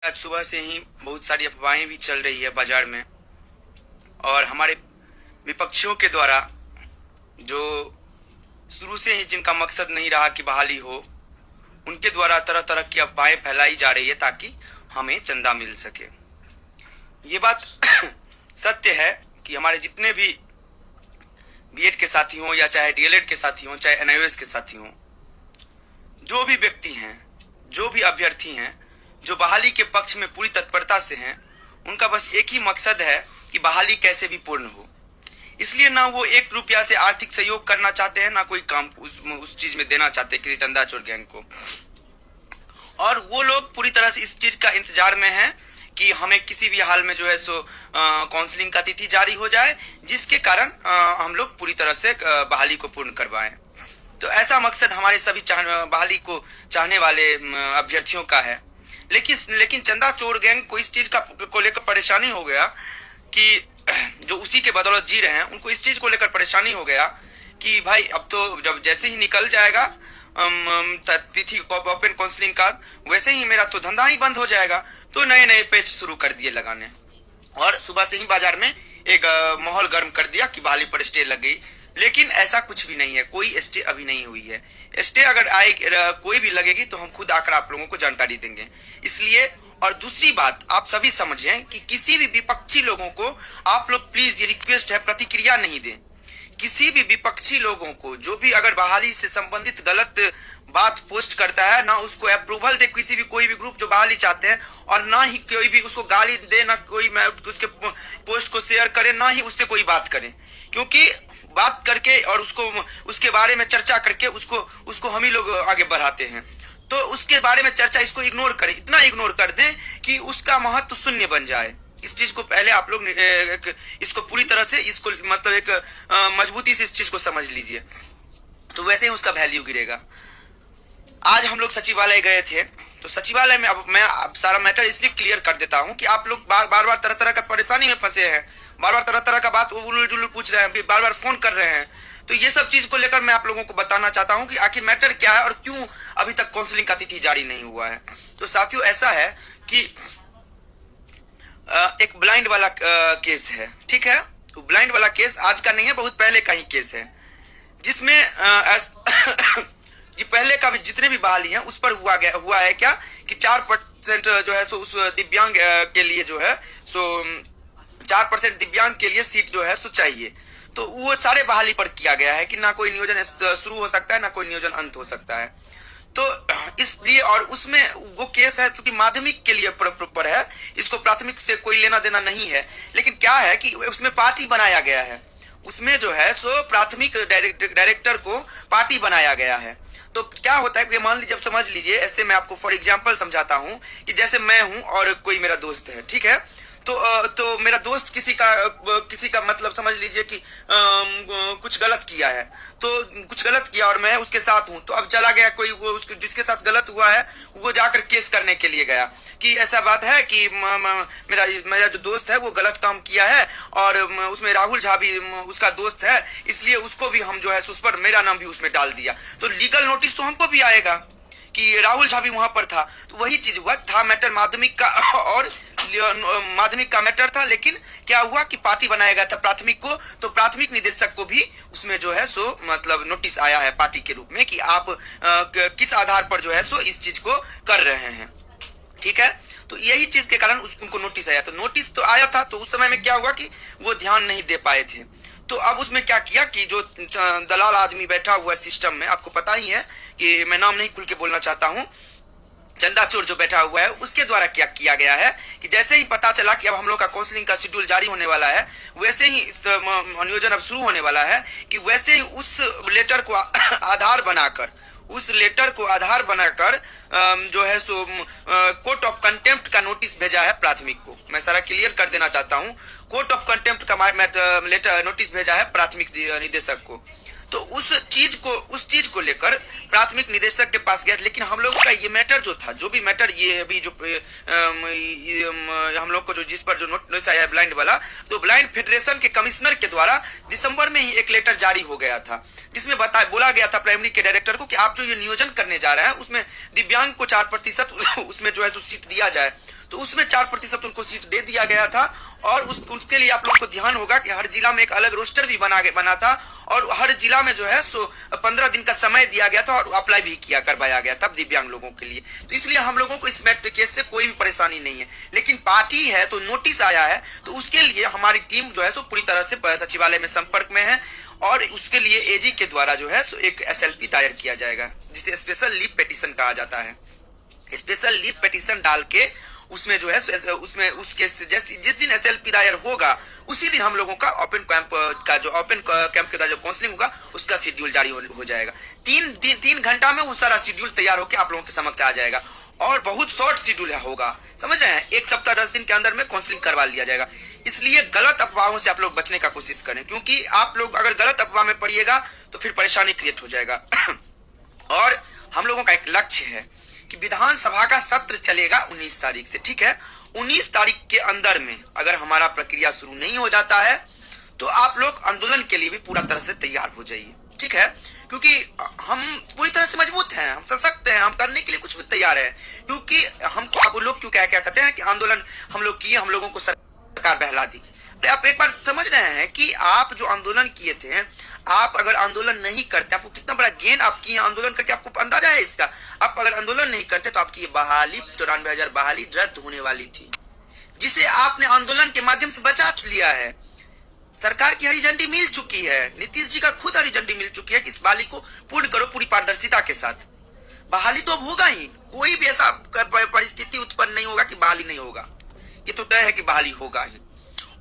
आज सुबह से ही बहुत सारी अफवाहें भी चल रही है बाजार में, और हमारे विपक्षियों के द्वारा जो शुरू से ही जिनका मकसद नहीं रहा कि बहाली हो, उनके द्वारा तरह तरह की अफवाहें फैलाई जा रही है ताकि हमें चंदा मिल सके। ये बात सत्य है कि हमारे जितने भी बीएड के साथी हों या चाहे डीएलएड के साथी हों, चाहे एनआईओएस के साथी हों, जो भी व्यक्ति हैं, जो भी अभ्यर्थी हैं, जो बहाली के पक्ष में पूरी तत्परता से हैं, उनका बस एक ही मकसद है कि बहाली कैसे भी पूर्ण हो। इसलिए ना वो 1 रुपया से आर्थिक सहयोग करना चाहते हैं, ना कोई काम उस चीज में देना चाहते किसी चंदा चोर गैंग को। और वो लोग पूरी तरह से इस चीज का इंतजार में हैं कि हमें किसी भी हाल में जो है सो काउंसलिंग का तिथि जारी हो जाए, जिसके कारण हम लोग पूरी तरह से बहाली को पूर्ण करवाएं। तो ऐसा मकसद हमारे सभी बहाली को चाहने वाले अभ्यर्थियों का है। लेकिन चंदा चोर गैंग को इस चीज को लेकर परेशानी हो गया कि जो उसी के बदौलत जी रहे हैं, उनको इस चीज को लेकर परेशानी हो गया कि भाई अब तो जब जैसे ही निकल जाएगा तिथि ओपन काउंसलिंग का, वैसे ही मेरा तो धंधा ही बंद हो जाएगा। तो नए नए पेज शुरू कर दिए लगाने, और सुबह से ही बाजार में एक माहौल गर्म कर दिया कि बहाली पर स्टे लग गई। लेकिन ऐसा कुछ भी नहीं है, कोई स्टे अभी नहीं हुई है। स्टे अगर आए कोई भी लगेगी तो हम खुद आकर आप लोगों को जानकारी देंगे। इसलिए, और दूसरी बात आप सभी समझें कि किसी भी विपक्षी लोगों को आप लोग प्लीज, ये रिक्वेस्ट है, प्रतिक्रिया नहीं दें। किसी भी विपक्षी लोगों को जो भी अगर बहाली से संबंधित गलत बात पोस्ट करता है, ना उसको अप्रूवल दे कोई भी ग्रुप जो बहाली चाहते हैं, और ना ही कोई भी उसको गाली दे, ना कोई उसके पोस्ट को शेयर करे, ना ही उससे कोई बात करे। क्योंकि बात करके और उसके बारे में चर्चा करके उसको हम ही लोग आगे बढ़ाते हैं। तो उसके बारे में चर्चा, इसको इग्नोर करें, इतना इग्नोर कर दें कि उसका महत्व शून्य बन जाए। इस चीज को पहले आप लोग इसको पूरी तरह से इसको मतलब एक मजबूती से इस चीज को समझ लीजिए, तो वैसे ही उसका वैल्यू गिरेगा। आज हम लोग सचिवालय गए थे, तो सचिवालय में अब मैं सारा मैटर इसलिए क्लियर कर देता हूं कि आप लोग बार बार तरह तरह का परेशानी में फंसे हैं, बार बार तरह तरह का बात उलझुल जुलझुल पूछ रहे हैं, बार बार फोन कर रहे हैं। तो ये सब चीज को लेकर मैं आप लोगों को बताना चाहता हूं कि आखिर मैटर क्या है और क्यों अभी तक काउंसलिंग का तिथि जारी नहीं हुआ है। तो साथियों, ऐसा है कि एक ब्लाइंड वाला केस है, ठीक है। तो ब्लाइंड वाला केस आज का नहीं है, बहुत पहले का ही केस है, जिसमें ये पहले का भी जितने भी बहाली हैं उस पर हुआ है क्या कि 4% जो है सो उस दिव्यांग के लिए जो है सो 4% दिव्यांग के लिए सीट जो है सो चाहिए। तो वो सारे बहाली पर किया गया है कि ना कोई नियोजन शुरू हो सकता है, ना कोई नियोजन अंत हो सकता है। तो इसलिए, और उसमें वो केस है चूंकि माध्यमिक के लिए प्रॉपर है, इसको प्राथमिक से कोई लेना देना नहीं है। लेकिन क्या है कि उसमें पार्टी बनाया गया है, उसमें जो है सो प्राथमिक डायरेक्टर को पार्टी बनाया गया है। तो क्या होता है कि मान लीजिए, जब समझ लीजिए, ऐसे मैं आपको फॉर एग्जांपल समझाता हूं कि जैसे मैं हूं और कोई मेरा दोस्त है, ठीक है। तो मेरा दोस्त किसी का मतलब समझ लीजिए कि कुछ गलत किया है, तो कुछ गलत किया और मैं उसके साथ हूं। तो अब चला गया कोई, वो जिसके साथ गलत हुआ है वो जाकर केस करने के लिए गया कि ऐसा बात है कि मेरा जो दोस्त है वो गलत काम किया है, और उसमें राहुल झा भी उसका दोस्त है, इसलिए उसको भी हम जो है उस पर मेरा नाम भी उसमें डाल दिया। तो लीगल नोटिस तो हमको भी आएगा कि राहुल झा भी वहां पर था। तो वही चीज हुआ था, मैटर माध्यमिक का और माध्यमिक का मैटर था। लेकिन क्या हुआ कि पार्टी बनाया गया था प्राथमिक को, तो प्राथमिक निदेशक को भी उसमें जो है सो मतलब नोटिस आया है पार्टी के रूप में कि आप किस आधार पर जो है सो इस चीज को कर रहे हैं, ठीक है। तो यही चीज के कारण उनको नोटिस आया। तो नोटिस तो आया था, तो उस समय में क्या हुआ कि वो ध्यान नहीं दे पाए थे। तो अब उसमें क्या किया कि जो दलाल आदमी बैठा हुआ सिस्टम में, आपको पता ही है कि मैं नाम नहीं खुल के बोलना चाहता हूं, चंदा चोर जो बैठा हुआ है, उसके द्वारा क्या किया गया है कि जैसे ही पता चला कि अब हम लोग का काउंसलिंग का शेड्यूल जारी होने वाला है, वैसे ही नियोजन अब शुरू होने वाला है, कि वैसे ही उस लेटर को आधार बनाकर जो है सो कोर्ट ऑफ कंटेम्प्ट का नोटिस भेजा है प्राथमिक को। मैं सारा क्लियर कर देना चाहता हूं, कोर्ट ऑफ कंटेम्प्ट का लेटर नोटिस भेजा है प्राथमिक निदेशक को। तो उस चीज को लेकर प्राथमिक निदेशक के पास गया। लेकिन हम लोग का ये मैटर जो था, जो भी मैटर ये अभी जो हम लोग को जो जिस पर जो नोटिस आया है ब्लाइंड वाला, तो ब्लाइंड फेडरेशन के कमिश्नर के द्वारा दिसंबर में ही एक लेटर जारी हो गया था, जिसमें बोला गया था प्राइमरी के डायरेक्टर को कि आप जो ये नियोजन करने जा रहे हैं उसमें दिव्यांग को 4% उसमें जो है सीट दिया जाए। तो उसमें 4% उनको सीट दे दिया गया था। और उसके लिए आप लोगों को ध्यान होगा कि हर जिला में एक अलग रोस्टर भी बना था और हर जिला में जो है 15 दिन का समय दिया गया था और अप्लाई भी करवाया गया था दिव्यांग लोगों के लिए। तो इसलिए हम लोगों को इस मैट्रिक केस से कोई भी परेशानी नहीं है। लेकिन पार्टी है तो नोटिस आया है, तो उसके लिए हमारी टीम जो है सो पूरी तरह से सचिवालय में संपर्क में है और उसके लिए एजी के द्वारा जो है सो एक एसएलपी दायर किया जाएगा, जिसे स्पेशल लीव पेटिशन कहा जाता है। स्पेशल लीव पेटिशन डाल के उसमें जो है उसमें उसके जिस दिन एसएलपी दायर होगा उसी दिन हम लोगों का ओपन कैंप का जो के द्वारा जो काउंसलिंग होगा उसका शेड्यूल जारी हो जाएगा। 3 घंटा में वो सारा शेड्यूल तैयार होकर आप लोगों के समक्ष आ जाएगा और बहुत शॉर्ट शेड्यूल होगा, समझ रहे हैं। 1 सप्ताह 10 दिन के अंदर में काउंसलिंग करवा लिया जाएगा। इसलिए गलत अफवाहों से आप लोग बचने का कोशिश करें, क्योंकि आप लोग अगर गलत अफवाह में पड़िएगा तो फिर परेशानी क्रिएट हो जाएगा। और हम लोगों का एक लक्ष्य है कि विधानसभा का सत्र चलेगा 19 तारीख से, ठीक है। 19 तारीख के अंदर में अगर हमारा प्रक्रिया शुरू नहीं हो जाता है तो आप लोग आंदोलन के लिए भी पूरा तरह से तैयार हो जाइए, ठीक है। क्योंकि हम पूरी तरह से मजबूत हैं, हम सशक्त हैं, हम करने के लिए कुछ भी तैयार है। क्योंकि हमको आप लोग क्यों क्या कहते हैं कि आंदोलन हम लोग किए, हम लोगों को सरकार बहला दी। आप एक बार समझ रहे हैं कि आप जो आंदोलन किए थे, आप अगर आंदोलन नहीं करते, आपको कितना बड़ा गेन आप किए आंदोलन करके, आपको अंदाजा है इसका। आप अगर आंदोलन नहीं करते तो आपकी बहाली 94,000 बहाली रद्द होने वाली थी, जिसे आपने आंदोलन के माध्यम से बचा लिया है। सरकार की हरी झंडी मिल चुकी है, नीतीश जी का खुद हरी झंडी मिल चुकी है कि इस बहाली को पूर्ण करो पूरी पारदर्शिता के साथ। बहाली तो अब होगा ही, कोई भी ऐसा परिस्थिति उत्पन्न नहीं होगा कि बहाली नहीं होगा, ये तो तय है कि बहाली होगा ही।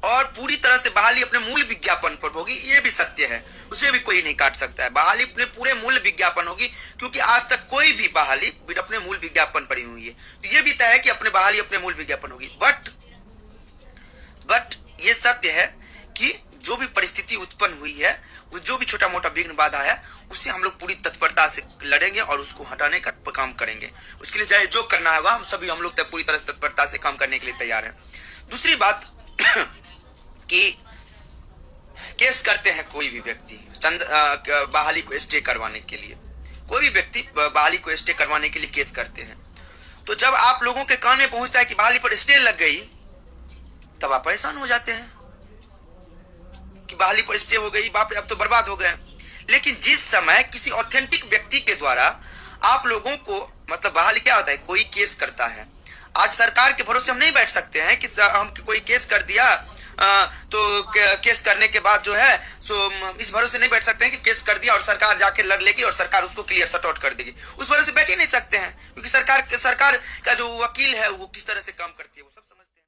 और पूरी तरह से बहाली अपने मूल विज्ञापन पर होगी, ये भी सत्य है, उसे भी कोई नहीं काट सकता है। बहाली अपने पूरे मूल विज्ञापन होगी, क्योंकि आज तक कोई भी बहाली अपने मूल विज्ञापन पर ही हुई है। तो ये भी तय है कि अपने बहाली अपने मूल विज्ञापन होगी। बट ये सत्य है कि जो भी परिस्थिति उत्पन्न हुई है, वो जो भी छोटा मोटा विघ्न बाधा है, उससे हम लोग पूरी तत्परता से लड़ेंगे और उसको हटाने का काम करेंगे। उसके लिए चाहे जो करना होगा हम लोग पूरी तरह से तत्परता से काम करने के लिए तैयार हैं। दूसरी बात कि केस करते हैं कोई भी व्यक्ति बहाली को स्टे करवाने के लिए, कोई भी व्यक्ति बहाली को स्टे करवाने के लिए केस करते हैं, तो जब आप लोगों के कान में पहुंचता है कि बहाली पर स्टे लग गई, तब आप परेशान हो जाते हैं कि बहाली पर स्टे हो गई, बाप रे अब तो बर्बाद हो गए। लेकिन जिस समय किसी ऑथेंटिक व्यक्ति के द्वारा आप लोगों को मतलब बहाली क्या होता है, कोई केस करता है। आज सरकार के भरोसे हम नहीं बैठ सकते हैं कि हम कोई केस कर दिया तो केस करने के बाद जो है सो इस भरोसे नहीं बैठ सकते हैं कि केस कर दिया और सरकार जाके लड़ लेगी और सरकार उसको क्लियर सट आउट कर देगी। उस भरोसे बैठ ही नहीं सकते हैं, क्योंकि सरकार का जो वकील है वो किस तरह से काम करती है वो सब समझते हैं।